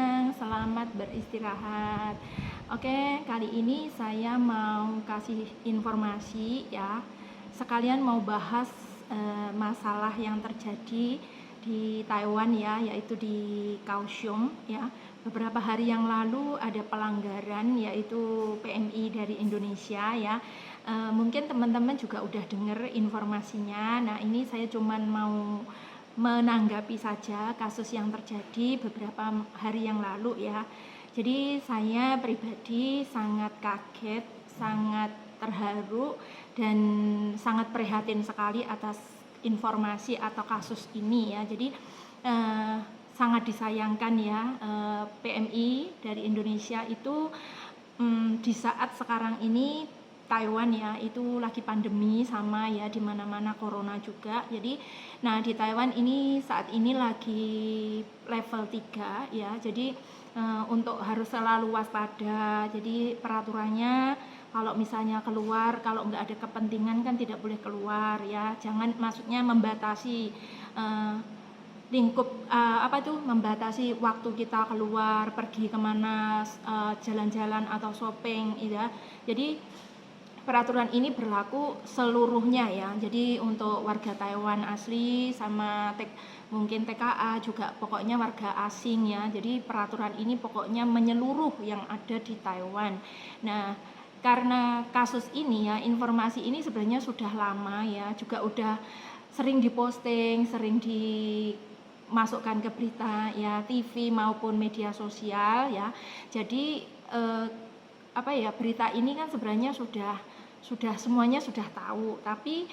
siang, selamat beristirahat. Oke, kali ini saya mau kasih informasi ya. Sekalian mau bahas masalah yang terjadi di Taiwan ya, yaitu di Kaohsiung ya. Beberapa hari yang lalu ada pelanggaran yaitu PMI dari Indonesia ya. Mungkin teman-teman juga udah dengar informasinya. Nah, ini saya cuman mau menanggapi saja kasus yang terjadi beberapa hari yang lalu ya. Jadi saya pribadi sangat kaget, sangat terharu dan sangat prihatin sekali atas informasi atau kasus ini ya. Jadi sangat disayangkan ya, PMI dari Indonesia itu di saat sekarang ini Taiwan ya itu lagi pandemi sama ya, di mana-mana corona juga. Jadi nah di Taiwan ini saat ini lagi level 3 ya. Jadi untuk harus selalu waspada. Jadi peraturannya kalau misalnya keluar, kalau nggak ada kepentingan kan tidak boleh keluar ya. Jangan, maksudnya membatasi lingkup membatasi waktu kita keluar pergi kemana, jalan-jalan atau shopping ya. Jadi peraturan ini berlaku seluruhnya ya. Jadi untuk warga Taiwan asli sama mungkin TKA juga, pokoknya warga asing ya. Jadi peraturan ini pokoknya menyeluruh yang ada di Taiwan. Nah, karena kasus ini ya, informasi ini sebenarnya sudah lama ya, juga udah sering diposting, sering dimasukkan ke berita ya, TV maupun media sosial ya. Jadi berita ini kan sebenarnya sudah semuanya sudah tahu, tapi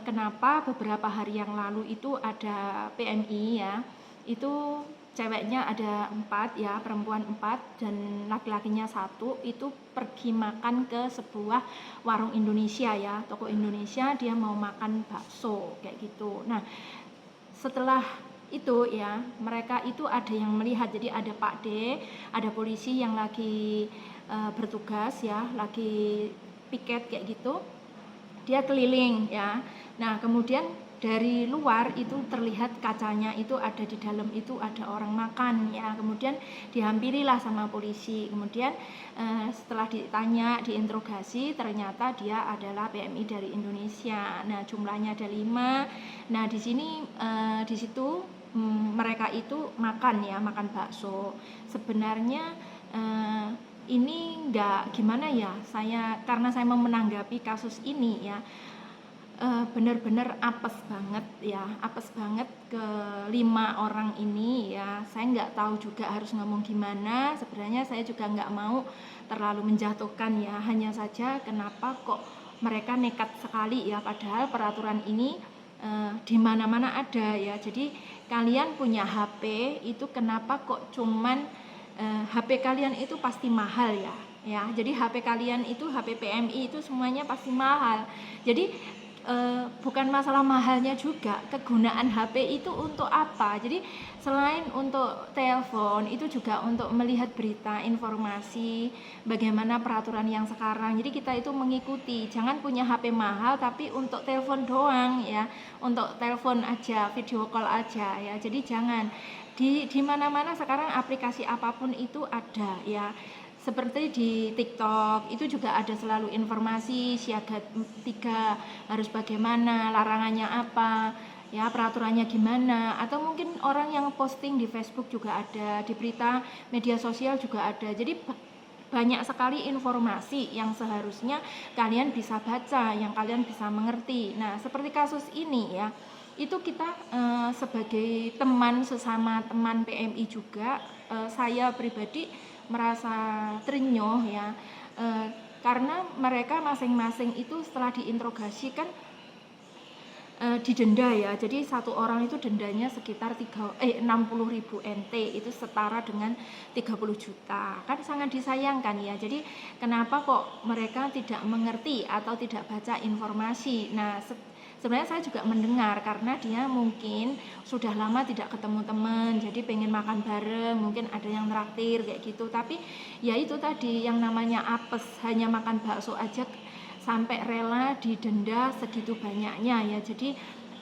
kenapa beberapa hari yang lalu itu ada PMI ya, itu ceweknya ada 4 ya, perempuan 4 dan laki-lakinya 1, itu pergi makan ke sebuah warung Indonesia ya, toko Indonesia, dia mau makan bakso kayak gitu. Nah, setelah itu ya, mereka itu ada yang melihat, jadi ada Pak D, ada polisi yang lagi bertugas ya, lagi piket kayak gitu, dia keliling ya. Nah, kemudian dari luar itu terlihat kacanya itu ada, di dalam itu ada orang makan ya. Kemudian dihampirilah sama polisi. Kemudian setelah ditanya, diinterogasi, ternyata dia adalah PMI dari Indonesia. Nah, jumlahnya ada 5. Nah, di sini di situ mereka itu makan ya, makan bakso. Sebenarnya ini enggak gimana ya, karena saya mau menanggapi kasus ini ya, benar-benar apes banget ya, apes banget ke 5 orang ini ya. Saya nggak tahu juga harus ngomong gimana. Sebenarnya saya juga nggak mau terlalu menjatuhkan ya, hanya saja kenapa kok mereka nekat sekali ya, padahal peraturan ini di mana-mana ada ya. Jadi kalian punya HP itu kenapa kok cuman HP kalian itu pasti mahal ya. Jadi HP kalian itu, HP PMI itu semuanya pasti mahal. Jadi bukan masalah mahalnya juga, kegunaan HP itu untuk apa. Jadi selain untuk telepon, itu juga untuk melihat berita, informasi, bagaimana peraturan yang sekarang. Jadi kita itu mengikuti, jangan punya HP mahal tapi untuk telepon doang ya, untuk telepon aja, video call aja ya. Jadi jangan, di mana-mana sekarang aplikasi apapun itu ada ya. Seperti di TikTok itu juga ada selalu informasi siaga 3 harus bagaimana, larangannya apa ya, peraturannya gimana. Atau mungkin orang yang posting di Facebook juga ada, di berita media sosial juga ada. Jadi banyak sekali informasi yang seharusnya kalian bisa baca, yang kalian bisa mengerti. Nah, seperti kasus ini ya, itu kita sebagai teman, sesama teman PMI juga, saya pribadi merasa terenyuh ya, karena mereka masing-masing itu setelah diinterogasi kan didenda ya. Jadi satu orang itu dendanya sekitar 60.000 NT, itu setara dengan 30 juta. Kan sangat disayangkan ya. Jadi kenapa kok mereka tidak mengerti atau tidak baca informasi. Nah, sebenarnya saya juga mendengar karena dia mungkin sudah lama tidak ketemu teman, jadi pengen makan bareng, mungkin ada yang traktir kayak gitu. Tapi ya itu tadi, yang namanya apes, hanya makan bakso aja sampai rela didenda segitu banyaknya ya. Jadi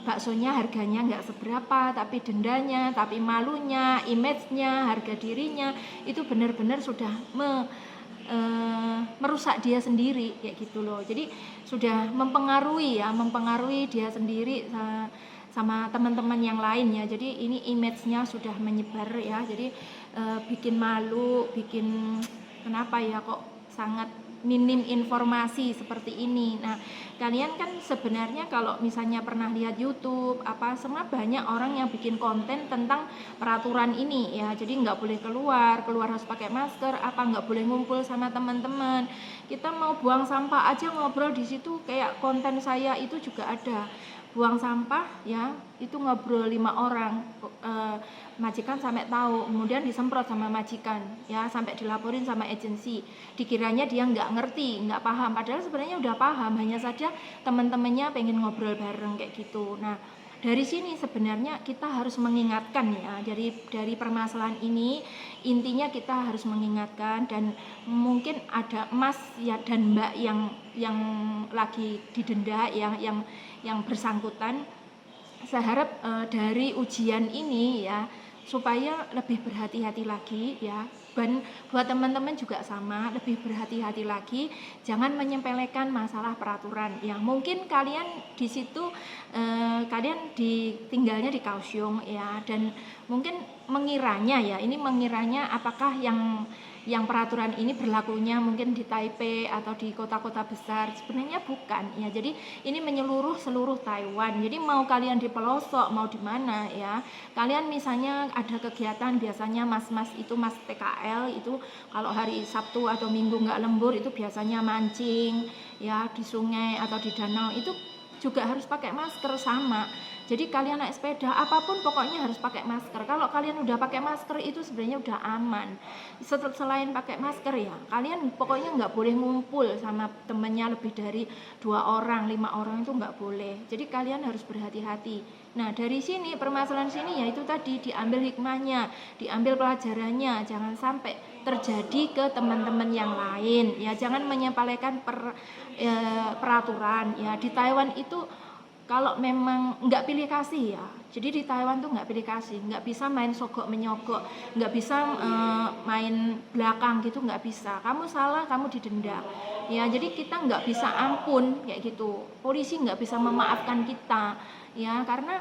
baksonya harganya nggak seberapa, tapi dendanya, tapi malunya, image-nya, harga dirinya itu benar-benar sudah merusak dia sendiri kayak gitu loh. Jadi sudah mempengaruhi dia sendiri sama teman-teman yang lain ya. Jadi ini image-nya sudah menyebar ya. Jadi bikin malu, bikin kenapa ya kok sangat minim informasi seperti ini. Nah, kalian kan sebenarnya kalau misalnya pernah lihat YouTube semua banyak orang yang bikin konten tentang peraturan ini ya. Jadi nggak boleh keluar harus pakai masker, nggak boleh ngumpul sama teman-teman. Kita mau buang sampah aja ngobrol di situ, kayak konten saya itu juga ada. Buang sampah ya, itu ngobrol 5 orang, majikan sampai tahu, kemudian disemprot sama majikan ya, sampai dilaporin sama agensi. Dikiranya dia nggak ngerti, nggak paham, padahal sebenarnya udah paham, hanya saja teman-temannya pengen ngobrol bareng kayak gitu. Nah, dari sini sebenarnya kita harus mengingatkan ya, dari permasalahan ini intinya kita harus mengingatkan. Dan mungkin ada Mas ya dan Mbak yang lagi didenda, yang bersangkutan, saya harap dari ujian ini ya supaya lebih berhati-hati lagi ya. Dan buat teman-teman juga sama, lebih berhati-hati lagi, jangan menyepelekan masalah peraturan ya. Mungkin kalian di situ kalian tinggalnya di Kaohsiung ya, dan mungkin mengiranya apakah yang peraturan ini berlakunya mungkin di Taipei atau di kota-kota besar. Sebenarnya bukan ya. Jadi ini menyeluruh seluruh Taiwan. Jadi mau kalian di pelosok, mau di mana ya, kalian misalnya ada kegiatan, biasanya mas-mas itu, mas TKL itu kalau hari Sabtu atau Minggu nggak lembur itu biasanya mancing ya di sungai atau di danau, itu juga harus pakai masker sama. Jadi kalian naik sepeda, apapun pokoknya harus pakai masker. Kalau kalian udah pakai masker itu sebenarnya udah aman. Selain pakai masker ya, kalian pokoknya nggak boleh ngumpul sama temennya lebih dari 2 orang, 5 orang itu nggak boleh. Jadi kalian harus berhati-hati. Nah, dari sini permasalahan sini ya itu tadi, diambil hikmahnya, diambil pelajarannya, jangan sampai terjadi ke teman-teman yang lain ya. Jangan menyepelekan peraturan ya. Di Taiwan itu kalau memang nggak pilih kasih ya, jadi di Taiwan tuh nggak pilih kasih, nggak bisa main sogok menyogok, nggak bisa main belakang gitu, nggak bisa. Kamu salah, kamu didenda ya. Jadi kita nggak bisa ampun kayak gitu, polisi nggak bisa memaafkan kita ya, karena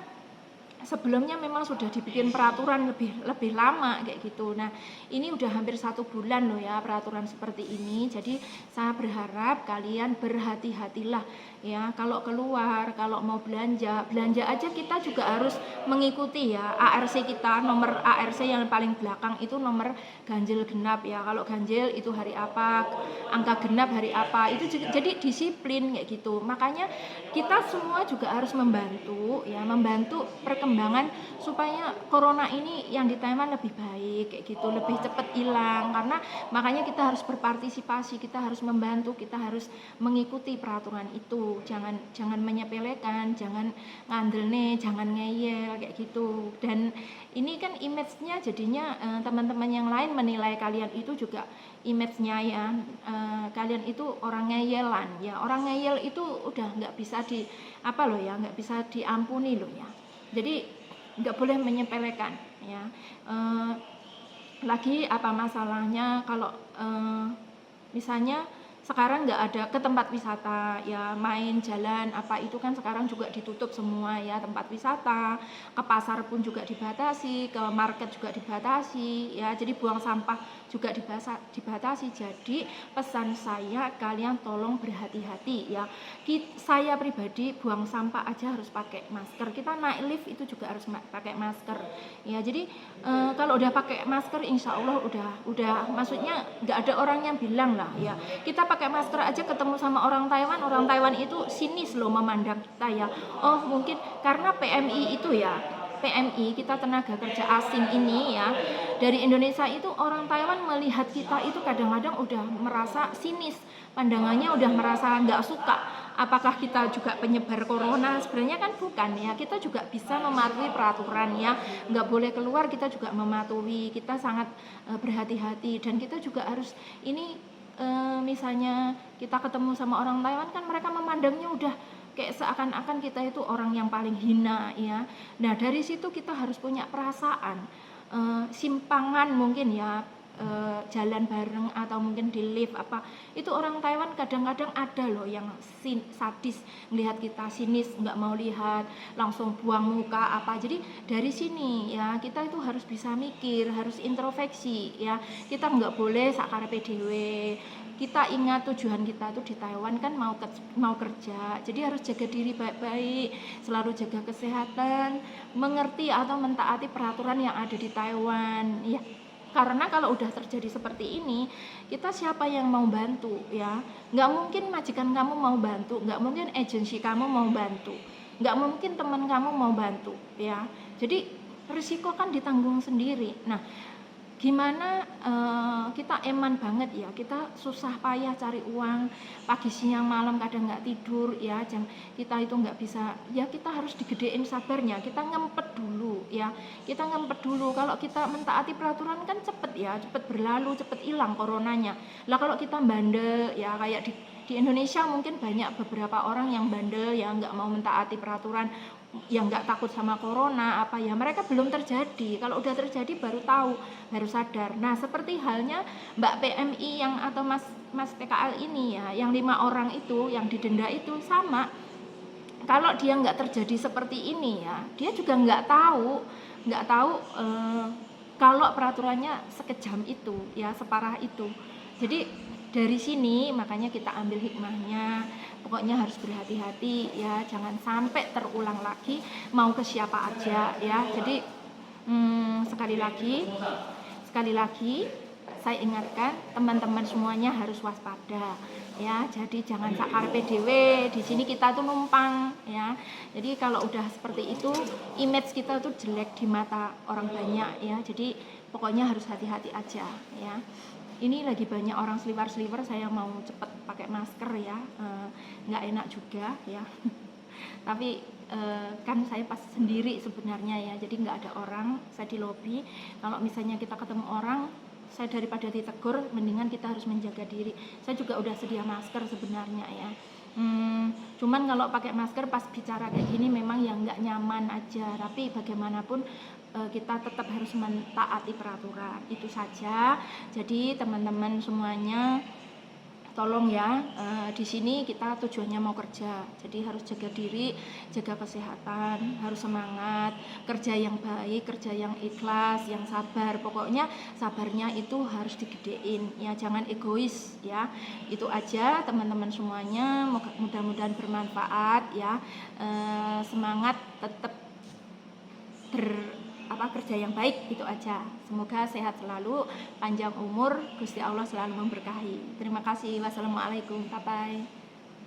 sebelumnya memang sudah dibikin peraturan lebih lama kayak gitu. Nah, ini udah hampir 1 bulan loh ya peraturan seperti ini. Jadi saya berharap kalian berhati-hatilah ya, kalau keluar, kalau mau belanja aja kita juga harus mengikuti ya ARC kita, nomor ARC yang paling belakang itu nomor ganjil genap ya. Kalau ganjil itu hari apa, angka genap hari apa, itu jadi disiplin kayak gitu. Makanya kita semua juga harus membantu perkembangan supaya corona ini yang di Taiwan lebih baik kayak gitu, lebih cepat hilang. Karena makanya kita harus berpartisipasi, kita harus membantu, kita harus mengikuti peraturan itu. Jangan menyepelekan, jangan ngandel nih, jangan ngeyel kayak gitu. Dan ini kan image-nya jadinya teman-teman yang lain menilai kalian itu juga image-nya ya, kalian itu orang ngeyelan ya. Orang ngeyel itu udah nggak bisa nggak bisa diampuni loh ya. Jadi nggak boleh menyepelekan ya. Lagi masalahnya kalau misalnya sekarang nggak ada ke tempat wisata ya, main jalan itu kan sekarang juga ditutup semua ya, tempat wisata, ke pasar pun juga dibatasi, ke market juga dibatasi ya. Jadi buang sampah juga dibatasi. Jadi pesan saya, kalian tolong berhati-hati ya. Saya pribadi buang sampah aja harus pakai masker, kita naik lift itu juga harus pakai masker ya. Jadi kalau udah pakai masker insya Allah udah maksudnya nggak ada orang yang bilang lah ya, kita pakai masker aja ketemu sama orang Taiwan itu sinis loh memandang kita ya. Oh mungkin karena PMI itu ya, PMI kita tenaga kerja asing ini ya, dari Indonesia itu orang Taiwan melihat kita itu kadang-kadang udah merasa sinis, pandangannya udah merasa nggak suka. Apakah kita juga penyebar corona? Sebenarnya kan bukan ya, kita juga bisa mematuhi peraturan ya, nggak boleh keluar kita juga mematuhi, kita sangat berhati-hati. Dan kita juga harus misalnya kita ketemu sama orang Taiwan kan mereka memandangnya udah kayak seakan-akan kita itu orang yang paling hina ya. Nah dari situ kita harus punya perasaan, simpangan mungkin ya, jalan bareng atau mungkin di lift apa, itu orang Taiwan kadang-kadang ada loh yang sadis, melihat kita sinis, nggak mau lihat, langsung buang muka apa. Jadi dari sini ya kita itu harus bisa mikir, harus introspeksi ya, kita nggak boleh sakarepe dhewe. Kita ingat tujuan kita itu di Taiwan kan mau kerja, jadi harus jaga diri baik-baik, selalu jaga kesehatan, mengerti atau mentaati peraturan yang ada di Taiwan ya. Karena kalau udah terjadi seperti ini, kita siapa yang mau bantu ya? Nggak mungkin majikan kamu mau bantu, nggak mungkin agensi kamu mau bantu, nggak mungkin teman kamu mau bantu ya. Jadi risiko kan ditanggung sendiri. Nah, gimana kita eman banget ya, kita susah payah cari uang, pagi siang malam kadang nggak tidur ya, kita itu nggak bisa ya, kita harus digedein sabarnya, kita ngempet dulu ya, kita ngempet dulu. Kalau kita mentaati peraturan kan cepet ya, cepet berlalu, cepet hilang coronanya. Lah kalau kita bandel ya, kayak di Indonesia mungkin banyak beberapa orang yang bandel ya, nggak mau mentaati peraturan, yang nggak takut sama corona apa ya, mereka belum terjadi. Kalau udah terjadi baru tahu, baru sadar. Nah seperti halnya Mbak PMI yang atau Mas PKL ini ya, yang 5 orang itu yang didenda itu sama. Kalau dia nggak terjadi seperti ini ya, dia juga nggak tahu kalau peraturannya sekejam itu ya, separah itu. Jadi dari sini makanya kita ambil hikmahnya, pokoknya harus berhati-hati ya, jangan sampai terulang lagi, mau ke siapa aja ya. Jadi sekali lagi saya ingatkan teman-teman semuanya harus waspada ya. Jadi jangan sakarepe dhewe, di sini kita tuh numpang ya. Jadi kalau udah seperti itu, image kita tuh jelek di mata orang banyak ya. Jadi pokoknya harus hati-hati aja ya. Ini lagi banyak orang sliver, saya mau cepet pakai masker ya, nggak enak juga ya. Tapi kan saya pas sendiri sebenarnya ya, jadi nggak ada orang, saya di lobi. Kalau misalnya kita ketemu orang, saya daripada ditegur, mendingan kita harus menjaga diri. Saya juga udah sedia masker sebenarnya ya. Cuman kalau pakai masker pas bicara kayak gini memang yang nggak nyaman aja, tapi bagaimanapun kita tetap harus mentaati peraturan, itu saja. Jadi teman-teman semuanya tolong ya, di sini kita tujuannya mau kerja, jadi harus jaga diri, jaga kesehatan, harus semangat, kerja yang baik, kerja yang ikhlas, yang sabar. Pokoknya sabarnya itu harus digedein ya, jangan egois ya. Itu aja teman-teman semuanya, mudah-mudahan bermanfaat ya. Semangat, tetap kerja yang baik, itu aja. Semoga sehat selalu, panjang umur, Gusti Allah selalu memberkahi. Terima kasih. Wassalamualaikum. Bye bye.